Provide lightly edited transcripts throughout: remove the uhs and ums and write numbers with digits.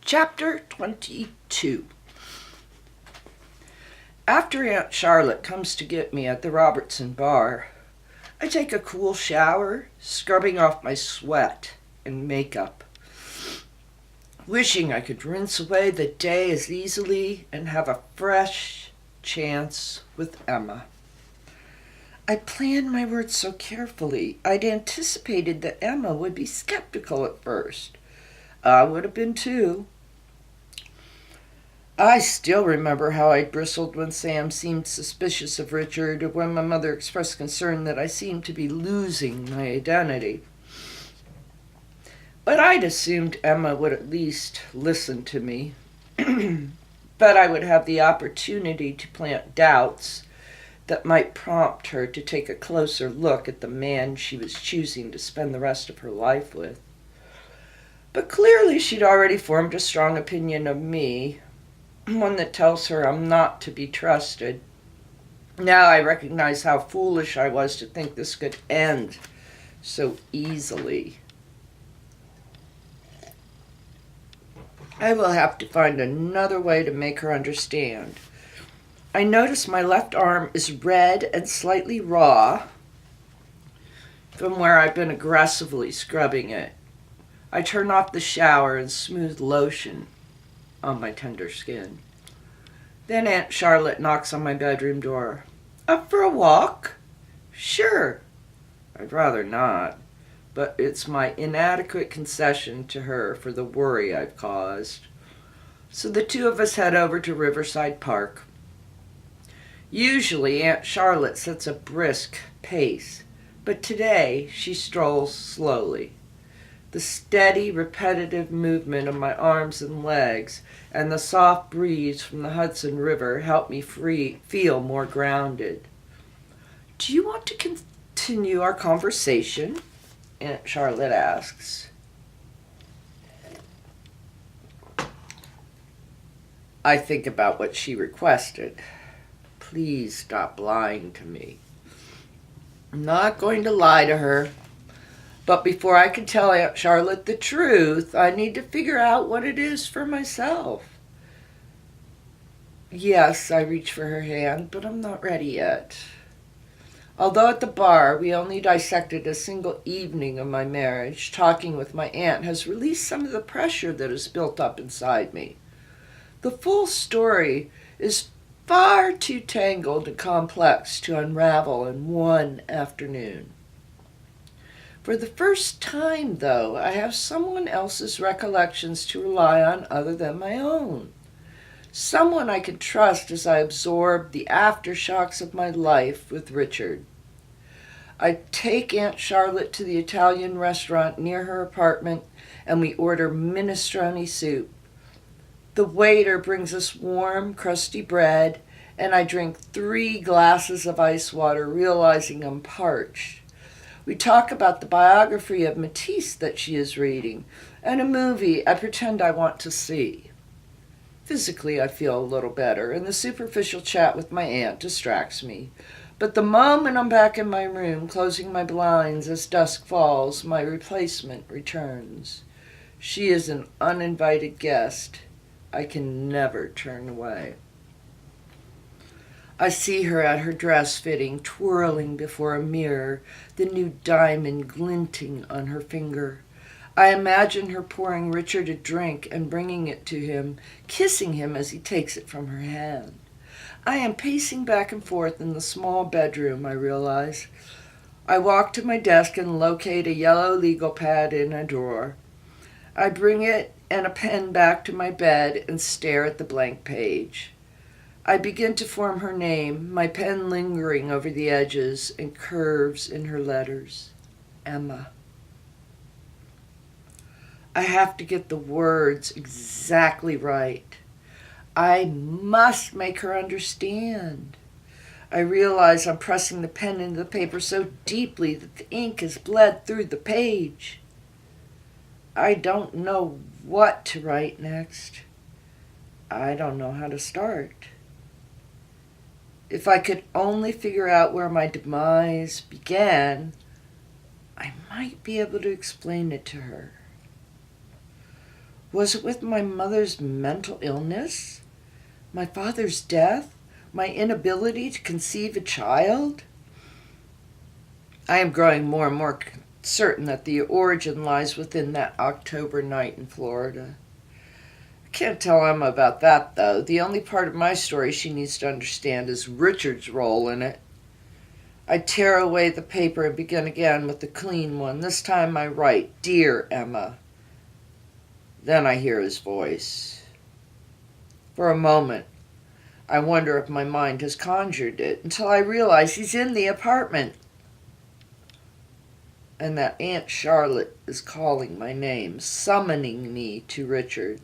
Chapter 22. After Aunt Charlotte comes to get me at the Robertson bar, I take a cool shower, scrubbing off my sweat and makeup, wishing I could rinse away the day as easily and have a fresh chance with Emma. I planned my words so carefully. I'd anticipated that Emma would be skeptical at first. I would have been too. I still remember how I bristled when Sam seemed suspicious of Richard, or when my mother expressed concern that I seemed to be losing my identity. But I'd assumed Emma would at least listen to me. But I would have the opportunity to plant doubts that might prompt her to take a closer look at the man she was choosing to spend the rest of her life with. But clearly she'd already formed a strong opinion of me, one that tells her I'm not to be trusted. Now I recognize how foolish I was to think this could end so easily. I will have to find another way to make her understand. I notice my left arm is red and slightly raw from where I've been aggressively scrubbing it. I turn off the shower and smooth lotion on my tender skin. Then Aunt Charlotte knocks on my bedroom door. Up for a walk? Sure. I'd rather not, but it's my inadequate concession to her for the worry I've caused. So the two of us head over to Riverside Park. Usually Aunt Charlotte sets a brisk pace, but today she strolls slowly. The steady, repetitive movement of my arms and legs and the soft breeze from the Hudson River help me feel more grounded. Do you want to continue our conversation? Aunt Charlotte asks. I think about what she requested. Please stop lying to me. I'm not going to lie to her. But before I can tell Aunt Charlotte the truth, I need to figure out what it is for myself. Yes, I reach for her hand, but I'm not ready yet. Although at the bar we only dissected a single evening of my marriage, talking with my aunt has released some of the pressure that has built up inside me. The full story is far too tangled and complex to unravel in one afternoon. For the first time, though, I have someone else's recollections to rely on other than my own. Someone I can trust as I absorb the aftershocks of my life with Richard. I take Aunt Charlotte to the Italian restaurant near her apartment, and we order minestrone soup. The waiter brings us warm, crusty bread, and I drink 3 glasses of ice water, realizing I'm parched. We talk about the biography of Matisse that she is reading, and a movie I pretend I want to see. Physically, I feel a little better, and the superficial chat with my aunt distracts me. But the moment I'm back in my room, closing my blinds as dusk falls, my replacement returns. She is an uninvited guest I can never turn away. I see her at her dress fitting, twirling before a mirror, the new diamond glinting on her finger. I imagine her pouring Richard a drink and bringing it to him, kissing him as he takes it from her hand. I am pacing back and forth in the small bedroom, I realize. I walk to my desk and locate a yellow legal pad in a drawer. I bring it and a pen back to my bed and stare at the blank page. I begin to form her name, my pen lingering over the edges and curves in her letters. Emma. I have to get the words exactly right. I must make her understand. I realize I'm pressing the pen into the paper so deeply that the ink has bled through the page. I don't know what to write next. I don't know how to start. If I could only figure out where my demise began, I might be able to explain it to her. Was it with my mother's mental illness? My father's death? My inability to conceive a child? I am growing more and more certain that the origin lies within that October night in Florida. I can't tell Emma about that, though. The only part of my story she needs to understand is Richard's role in it. I tear away the paper and begin again with the clean one. This time I write, "Dear Emma." Then I hear his voice. For a moment, I wonder if my mind has conjured it, until I realize he's in the apartment, and that Aunt Charlotte is calling my name, summoning me to Richard.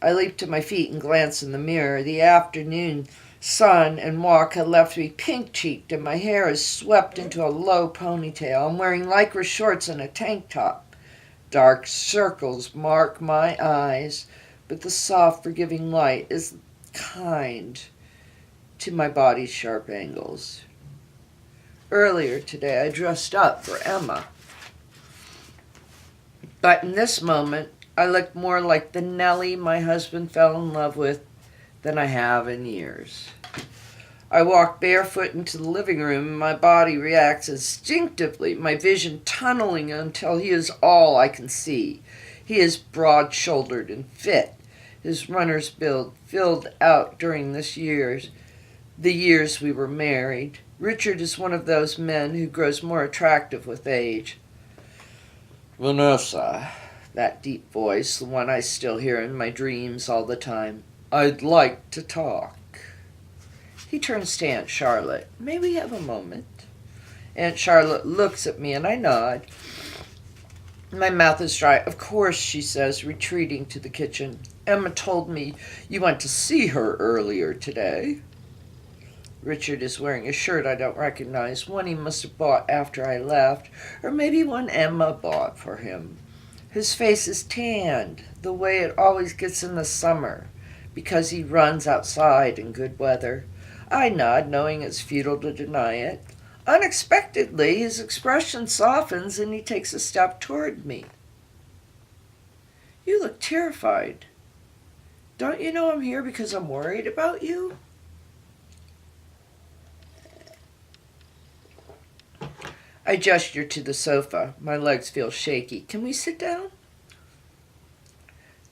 I leap to my feet and glance in the mirror. The afternoon sun and walk had left me pink-cheeked, and my hair is swept into a low ponytail. I'm wearing lycra shorts and a tank top. Dark circles mark my eyes, but the soft, forgiving light is kind to my body's sharp angles. Earlier today, I dressed up for Emma. But in this moment, I look more like the Nellie my husband fell in love with than I have in years. I walk barefoot into the living room, and my body reacts instinctively, my vision tunneling until he is all I can see. He is broad-shouldered and fit, his runner's build filled out during the years we were married. Richard is one of those men who grows more attractive with age. "Vanessa," that deep voice, the one I still hear in my dreams all the time, "I'd like to talk." He turns to Aunt Charlotte. "May we have a moment?" Aunt Charlotte looks at me and I nod. My mouth is dry. "Of course," she says, retreating to the kitchen. "Emma told me you went to see her earlier today." Richard is wearing a shirt I don't recognize, one he must have bought after I left, or maybe one Emma bought for him. His face is tanned, the way it always gets in the summer, because he runs outside in good weather. I nod, knowing it's futile to deny it. Unexpectedly, his expression softens and he takes a step toward me. "You look terrified. Don't you know I'm here because I'm worried about you?" I gesture to the sofa. My legs feel shaky. "Can we sit down?"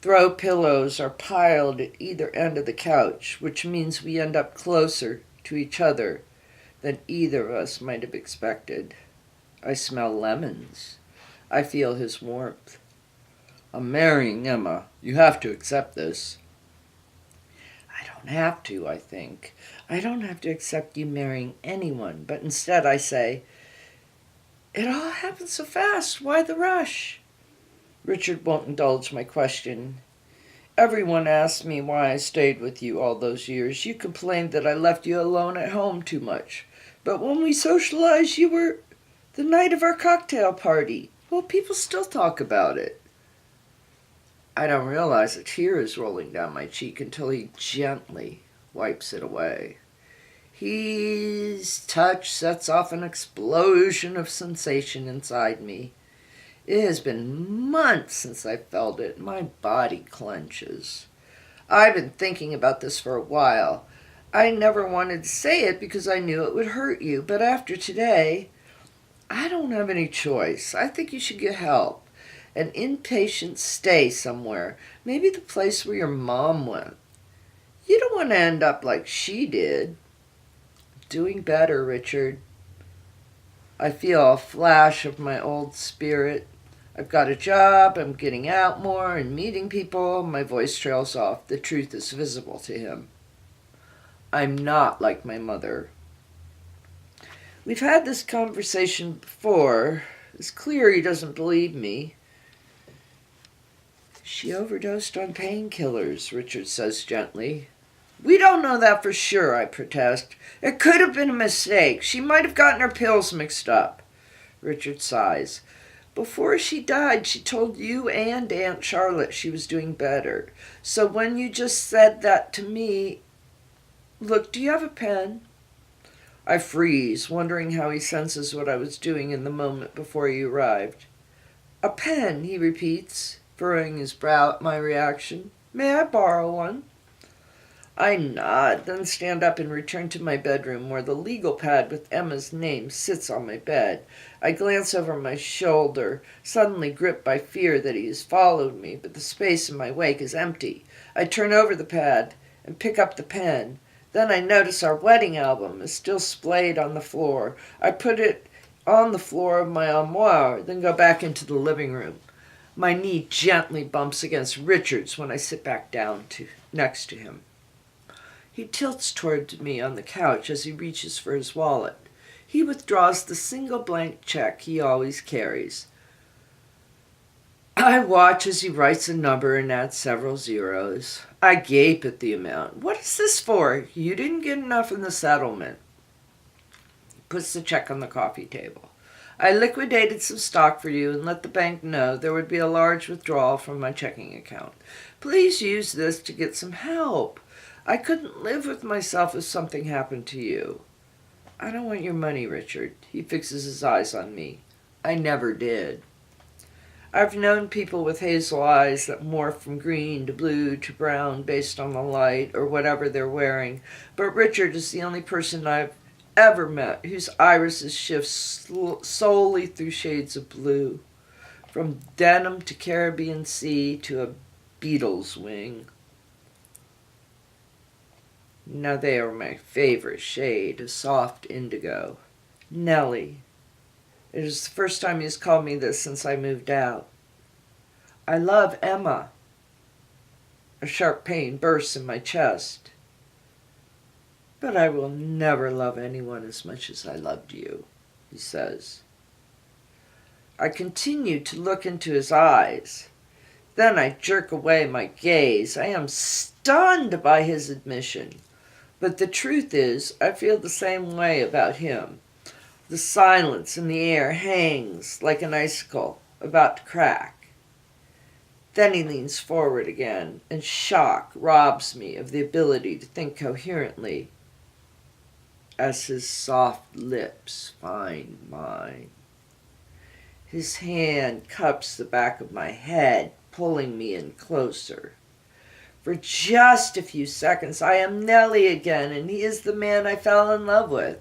Throw pillows are piled at either end of the couch, which means we end up closer to each other than either of us might have expected. I smell lemons. I feel his warmth. "I'm marrying Emma. You have to accept this." I don't have to, I think. I don't have to accept you marrying anyone, but instead I say, "It all happened so fast. Why the rush?" Richard won't indulge my question. "Everyone asked me why I stayed with you all those years. You complained that I left you alone at home too much. But when we socialized, you were the night of our cocktail party. Well, people still talk about it." I don't realize a tear is rolling down my cheek until he gently wipes it away. His touch sets off an explosion of sensation inside me. It has been months since I felt it. My body clenches. I've been thinking about this for a while. I never wanted to say it because I knew it would hurt you, but after today, I don't have any choice. I think you should get help. An inpatient stay somewhere. Maybe the place where your mom went. You don't want to end up like she did. Doing better, Richard. I feel a flash of my old spirit. I've got a job, I'm getting out more and meeting people. My voice trails off. The truth is visible to him. I'm not like my mother. We've had this conversation before. It's clear he doesn't believe me. "She overdosed on painkillers," Richard says gently. "We don't know that for sure," I protest. "It could have been a mistake. She might have gotten her pills mixed up." Richard sighs. "Before she died, she told you and Aunt Charlotte she was doing better. So when you just said that to me... Look, do you have a pen?" I freeze, wondering how he senses what I was doing in the moment before he arrived. "A pen," he repeats. furrowing his brow at my reaction. May I borrow one? I nod, then stand up and return to my bedroom where the legal pad with Emma's name sits on my bed. I glance over my shoulder, suddenly gripped by fear that he has followed me, but the space in my wake is empty. I turn over the pad and pick up the pen. Then I notice our wedding album is still splayed on the floor. I put it on the floor of my armoire, then go back into the living room. My knee gently bumps against Richard's when I sit back down next to him. He tilts toward me on the couch as he reaches for his wallet. He withdraws the single blank check he always carries. I watch as he writes a number and adds several zeros. I gape at the amount. What is this for? You didn't get enough in the settlement. He puts the check on the coffee table. I liquidated some stock for you and let the bank know there would be a large withdrawal from my checking account. Please use this to get some help. I couldn't live with myself if something happened to you. I don't want your money, Richard. He fixes his eyes on me. I never did. I've known people with hazel eyes that morph from green to blue to brown based on the light or whatever they're wearing, but Richard is the only person I've ever met whose irises shift solely through shades of blue, from denim to Caribbean sea to a beetle's wing. Now they are my favorite shade, a soft indigo. Nellie. It is the first time he has called me this since I moved out. I love Emma. A sharp pain bursts in my chest. But I will never love anyone as much as I loved you, he says. I continue to look into his eyes. Then I jerk away my gaze. I am stunned by his admission. But the truth is, I feel the same way about him. The silence in the air hangs like an icicle about to crack. Then he leans forward again, and shock robs me of the ability to think coherently as his soft lips find mine. His hand cups the back of my head, pulling me in closer. For just a few seconds, I am Nellie again, and he is the man I fell in love with.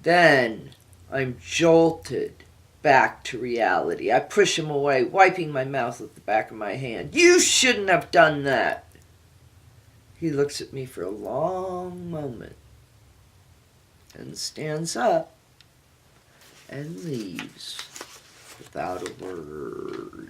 Then I'm jolted back to reality. I push him away, wiping my mouth with the back of my hand. You shouldn't have done that. He looks at me for a long moment and stands up and leaves without a word.